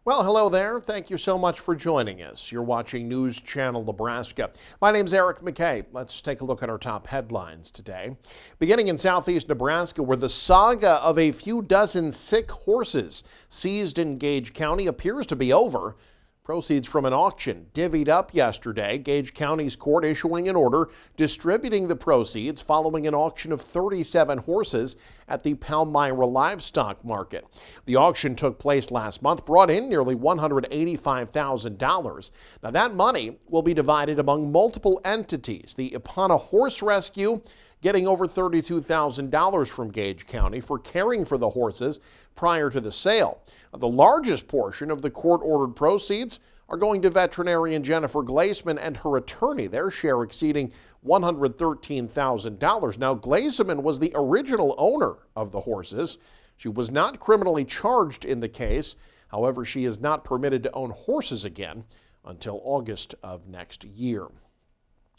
Well, hello there. Thank you so much for joining us. You're watching News Channel Nebraska. My name's Eric McKay. Let's take a look at our top headlines today. Beginning in southeast Nebraska, where the saga of a few dozen sick horses seized in Gage County appears to be over. Proceeds from an auction divvied up yesterday. Gage County's court issuing an order distributing the proceeds following an auction of 37 horses at the Palmyra Livestock Market. The auction took place last month, brought in nearly $185,000. Now that money will be divided among multiple entities. The Ipana Horse Rescue getting over $32,000 from Gage County for caring for the horses prior to the sale. The largest portion of the court-ordered proceeds are going to veterinarian Jennifer Glaseman and her attorney, their share exceeding $113,000. Now, Glaseman was the original owner of the horses. She was not criminally charged in the case. However, she is not permitted to own horses again until August of next year.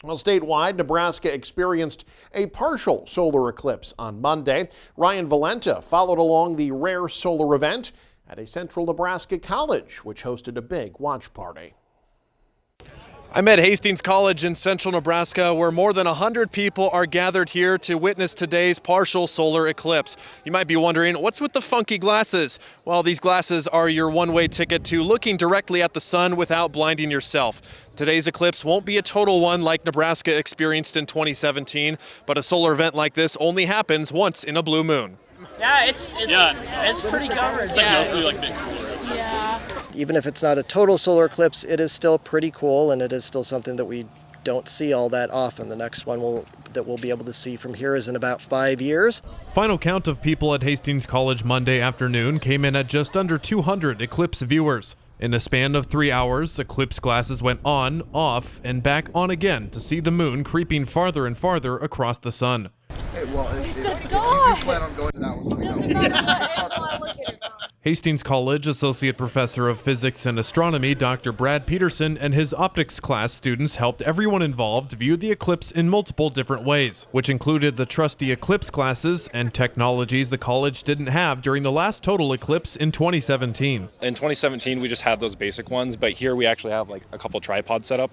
Well, statewide, Nebraska experienced a partial solar eclipse on Monday. Ryan Valenta followed along the rare solar event at a Central Nebraska college, which hosted a big watch party. I'm at Hastings College in Central Nebraska, where more than 100 people are gathered here to witness today's partial solar eclipse. You might be wondering, what's with the funky glasses? Well, these glasses are your one-way ticket to looking directly at the sun without blinding yourself. Today's eclipse won't be a total one like Nebraska experienced in 2017, but a solar event like this only happens once in a blue moon. Yeah, it's pretty covered. It's mostly like big cooler. Yeah. Even if it's not a total solar eclipse, it is still pretty cool, and it is still something that we don't see all that often. The next one that we'll be able to see from here is in about 5 years. Final count of people at Hastings College Monday afternoon came in at just under 200 eclipse viewers. In a span of 3 hours, eclipse glasses went on, off, and back on again to see the moon creeping farther and farther across the sun. Hey, well, if you plan on going to that one, Doesn't matter what angle I look at it from. Hastings College Associate Professor of Physics and Astronomy Dr. Brad Peterson and his optics class students helped everyone involved view the eclipse in multiple different ways, which included the trusty eclipse glasses and technologies the college didn't have during the last total eclipse in 2017. In 2017, we just had those basic ones, but here we actually have like a couple tripods set up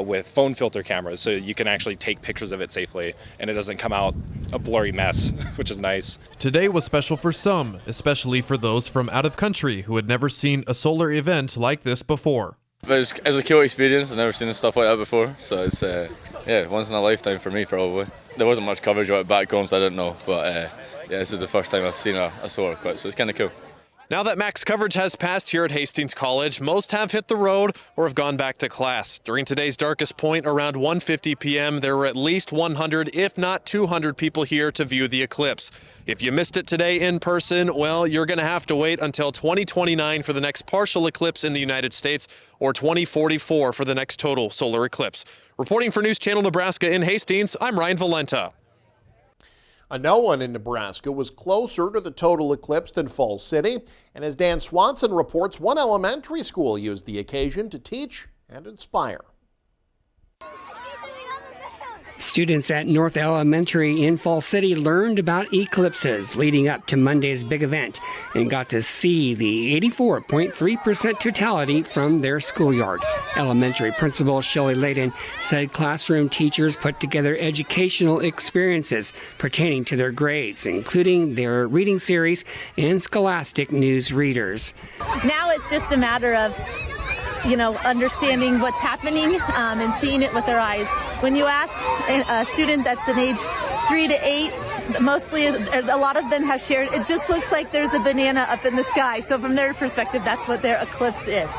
with phone filter cameras, so you can actually take pictures of it safely, and it doesn't come out a blurry mess, which is nice. Today was special for some, especially for those from out of country who had never seen a solar event like this before. It was a cool experience. I've never seen stuff like that before, so it's once in a lifetime for me probably. There wasn't much coverage of it back home, so I didn't know, but this is the first time I've seen a solar eclipse, so it's kind of cool. Now that max coverage has passed here at Hastings College, most have hit the road or have gone back to class. During today's darkest point, around 1:50 p.m., there were at least 100, if not 200 people here to view the eclipse. If you missed it today in person, well, you're going to have to wait until 2029 for the next partial eclipse in the United States, or 2044 for the next total solar eclipse. Reporting for News Channel Nebraska in Hastings, I'm Ryan Valenta. No one in Nebraska was closer to the total eclipse than Falls City. And as Dan Swanson reports, one elementary school used the occasion to teach and inspire. Students at North Elementary in Falls City learned about eclipses leading up to Monday's big event and got to see the 84.3% totality from their schoolyard. Elementary Principal Shelley Layden said classroom teachers put together educational experiences pertaining to their grades, including their reading series and Scholastic News readers. Now it's just a matter of understanding what's happening and seeing it with their eyes. When you ask a student that's in age 3 to 8, mostly a lot of them have shared, it just looks like there's a banana up in the sky. So from their perspective, that's what their eclipse is.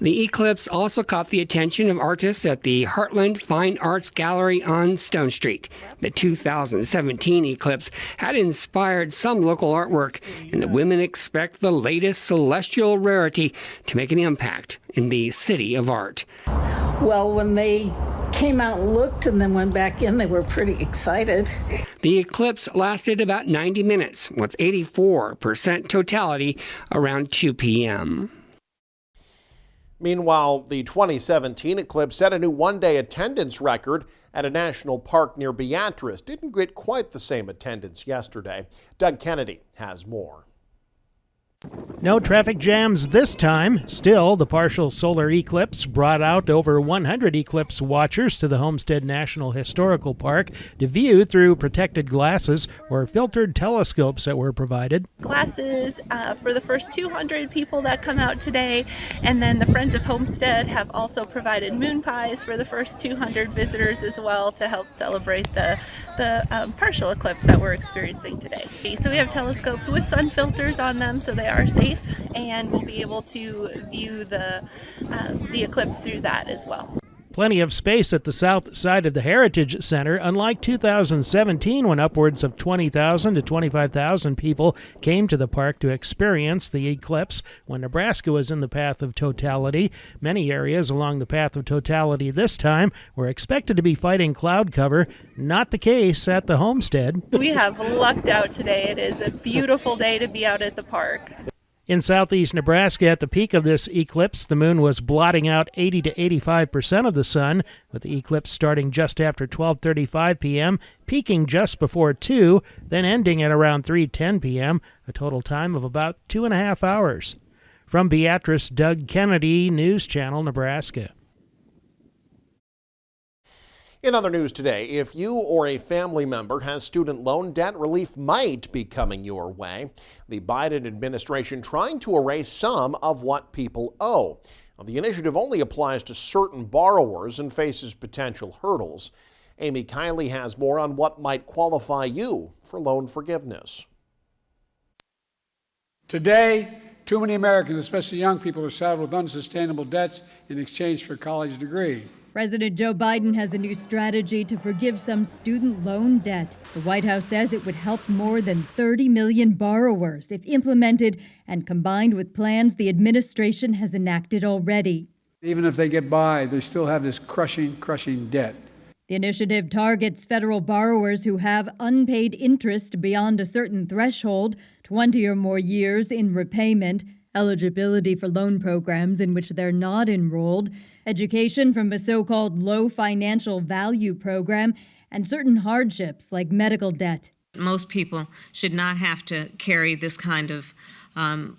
The eclipse also caught the attention of artists at the Heartland Fine Arts Gallery on Stone Street. The 2017 eclipse had inspired some local artwork, and the women expect the latest celestial rarity to make an impact in the city of art. Well, when they came out and looked and then went back in, they were pretty excited. The eclipse lasted about 90 minutes, with 84% totality around 2 p.m. Meanwhile, the 2017 eclipse set a new one-day attendance record at a national park near Beatrice. Didn't get quite the same attendance yesterday. Doug Kennedy has more. No traffic jams this time. Still, the partial solar eclipse brought out over 100 eclipse watchers to the Homestead National Historical Park to view through protected glasses or filtered telescopes that were provided. Glasses for the first 200 people that come out today, and then the Friends of Homestead have also provided moon pies for the first 200 visitors as well to help celebrate the partial eclipse that we're experiencing today. So we have telescopes with sun filters on them so they are safe, and we'll be able to view the eclipse through that as well. Plenty of space at the south side of the Heritage Center, unlike 2017 when upwards of 20,000 to 25,000 people came to the park to experience the eclipse when Nebraska was in the path of totality. Many areas along the path of totality this time were expected to be fighting cloud cover. Not the case at the Homestead. We have lucked out today. It is a beautiful day to be out at the park. In southeast Nebraska, at the peak of this eclipse, the moon was blotting out 80 to 85% of the sun, with the eclipse starting just after 12:35 p.m., peaking just before 2, then ending at around 3:10 p.m., a total time of about 2.5 hours. From Beatrice, Doug Kennedy, News Channel, Nebraska. In other news today, if you or a family member has student loan debt, relief might be coming your way. The Biden administration trying to erase some of what people owe. Now, the initiative only applies to certain borrowers and faces potential hurdles. Amy Kiley has more on what might qualify you for loan forgiveness. Today, too many Americans, especially young people, are saddled with unsustainable debts in exchange for a college degree. President Joe Biden has a new strategy to forgive some student loan debt. The White House says it would help more than 30 million borrowers if implemented and combined with plans the administration has enacted already. Even if they get by, they still have this crushing debt. The initiative targets federal borrowers who have unpaid interest beyond a certain threshold, 20 or more years in repayment, eligibility for loan programs in which they're not enrolled, education from a so-called low financial value program, and certain hardships like medical debt. Most people should not have to carry this kind of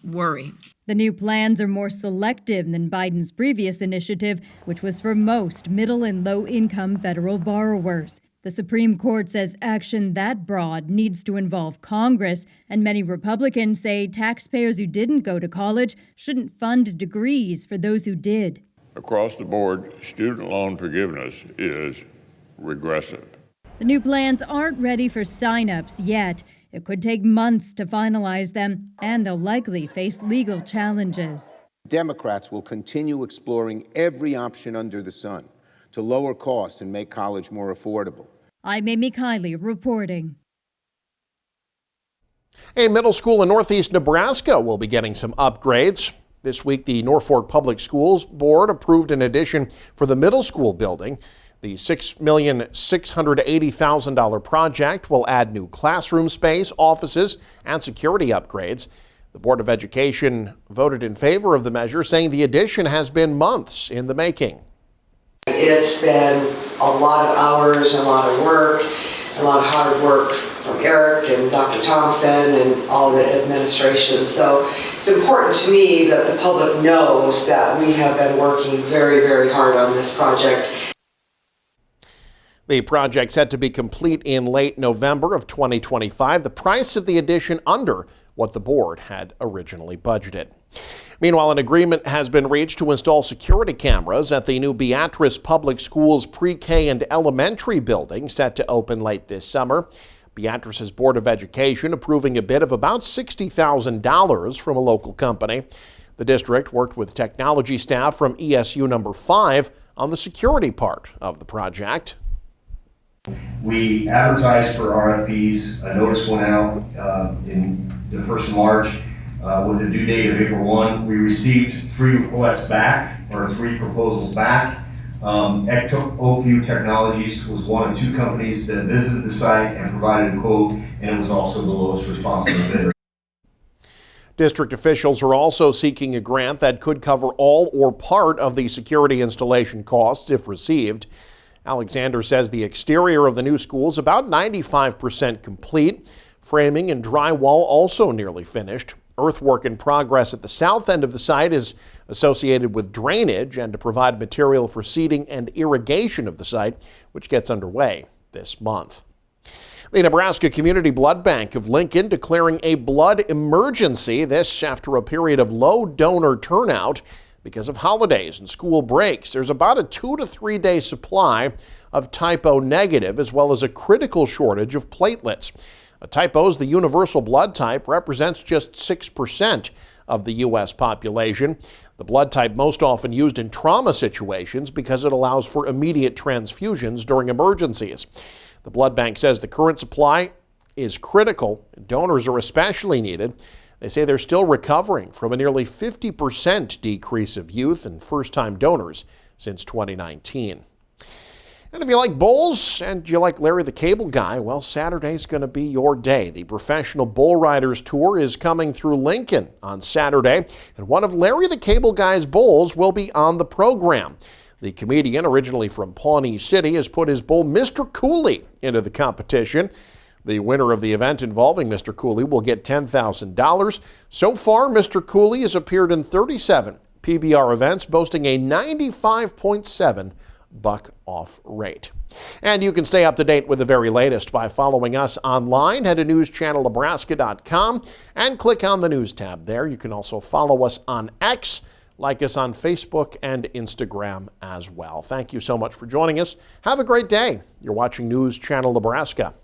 worry. The new plans are more selective than Biden's previous initiative, which was for most middle and low-income federal borrowers. The Supreme Court says action that broad needs to involve Congress, and many Republicans say taxpayers who didn't go to college shouldn't fund degrees for those who did. Across the board, student loan forgiveness is regressive. The new plans aren't ready for sign-ups yet. It could take months to finalize them, and they'll likely face legal challenges. Democrats will continue exploring every option under the sun to lower costs and make college more affordable. I'm Amy Kiley reporting. A middle school in northeast Nebraska will be getting some upgrades. This week, the Norfolk Public Schools Board approved an addition for the middle school building. The $6,680,000 project will add new classroom space, offices, and security upgrades. The Board of Education voted in favor of the measure, saying the addition has been months in the making. It's been a lot of hours, a lot of work, a lot of hard work from Eric and Dr. Thompson and all the administration. So it's important to me that the public knows that we have been working very, very hard on this project. The project set to be complete in late November of 2025. The price of the addition under what the board had originally budgeted. Meanwhile, an agreement has been reached to install security cameras at the new Beatrice Public Schools pre-K and elementary building set to open late this summer. Beatrice's Board of Education approving a bid of about $60,000 from a local company. The district worked with technology staff from ESU number 5 on the security part of the project. We advertised for RFPs. A notice went out in the 1st of March with a due date of April 1. We received 3 requests back, or 3 proposals back. Oakview Technologies was one of 2 companies that visited the site and provided a quote, and it was also the lowest responsible bidder. District officials are also seeking a grant that could cover all or part of the security installation costs if received. Alexander says the exterior of the new school is about 95% complete. Framing and drywall also nearly finished. Earthwork in progress at the south end of the site is associated with drainage and to provide material for seeding and irrigation of the site, which gets underway this month. The Nebraska Community Blood Bank of Lincoln declaring a blood emergency, this after a period of low donor turnout because of holidays and school breaks. There's about a 2 to 3 day supply of type O negative, as well as a critical shortage of platelets. Type O's, the universal blood type, represents just 6% of the U.S. population. The blood type most often used in trauma situations because it allows for immediate transfusions during emergencies. The blood bank says the current supply is critical. Donors are especially needed. They say they're still recovering from a nearly 50% decrease of youth and first-time donors since 2019. And if you like bulls and you like Larry the Cable Guy, well, Saturday's going to be your day. The Professional Bull Riders Tour is coming through Lincoln on Saturday, and one of Larry the Cable Guy's bulls will be on the program. The comedian, originally from Pawnee City, has put his bull, Mr. Cooley, into the competition. The winner of the event involving Mr. Cooley will get $10,000. So far, Mr. Cooley has appeared in 37 PBR events, boasting a 95.7 buck off rate. And you can stay up to date with the very latest by following us online. Head to newschannelnebraska.com and click on the News tab there. You can also follow us on X, like us on Facebook and Instagram as well. Thank you so much for joining us. Have a great day. You're watching News Channel Nebraska.